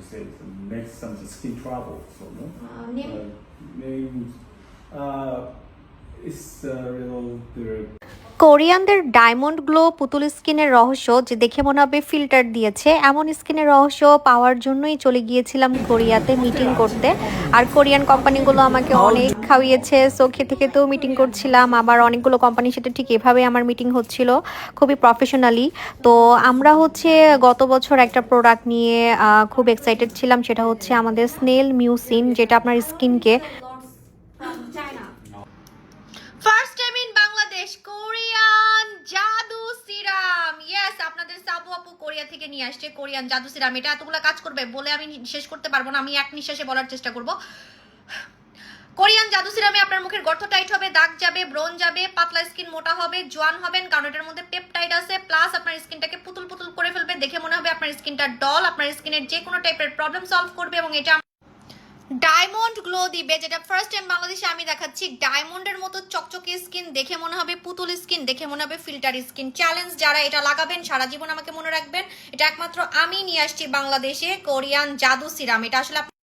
say make some skin trouble. So no. Name? Name. It's real. কোরিয়ানদের diamond glow পুতুল স্কিনের রহস্য যে দেখে মনে হবে ফিল্টার দিয়েছে, এমন স্কিনের রহস্য পাওয়ার জন্যই চলে গিয়েছিলাম কোরিয়াতে মিটিং করতে। আর কোরিয়ান কোম্পানিগুলো আমাকে অনেক খাওয়িয়েছে, সো খেতে খেতেও মিটিং করছিলাম। আবার অনেকগুলো কোম্পানির সাথে ঠিক এভাবে আমার মিটিং হচ্ছিল, খুবই প্রফেশনালি। তো আমরা হচ্ছে গত বছর একটা প্রোডাক্ট নিয়ে খুব এক্সাইটেড ছিলাম, সেটা হচ্ছে আমাদের স্নেল মিউসিন, যেটা আপনার স্কিনকে first time in Bangladesh Korean জাদু সিরাম। ইয়েস, আপনাদের সাবু আপু কোরিয়া থেকে নিয়ে আসছে কোরিয়ান জাদু সিরাম। এটা এতগুলো কাজ করবে বলে আমি শেষ করতে পারবো না, আমি এক নিঃশ্বাসে বলার চেষ্টা করব। কোরিয়ান জাদু সিরামে আপনার মুখের গর্ত টাইট হবে, দাগ যাবে, ব্রণ যাবে, পাতলা স্কিন মোটা হবে, জোয়ান হবেন, কারণ এটার মধ্যে পেপটাইড আছে, প্লাস আপনার স্কিনটাকে পুতুল পুতুল করে ফেলবে। দেখে মনে হবে আপনার স্কিনটা ডল, আপনার স্কিনের যে কোনো টাইপের প্রবলেম সলভ করবে। এবং এটা ডায়মন্ড গ্লো দিবে, যেটা ফার্স্ট টাইম বাংলাদেশে আমি দেখাচ্ছি। ডায়মন্ডের মতো চকচকে স্কিন, দেখে মনে হবে পুতুল স্কিন, দেখে মনে হবে ফিল্টার স্কিন। চ্যালেঞ্জ যারা এটা লাগাবেন সারা জীবন আমাকে মনে রাখবেন, এটা একমাত্র আমি নিয়ে আসছি বাংলাদেশে কোরিয়ান জাদু সিরাম। এটা আসলে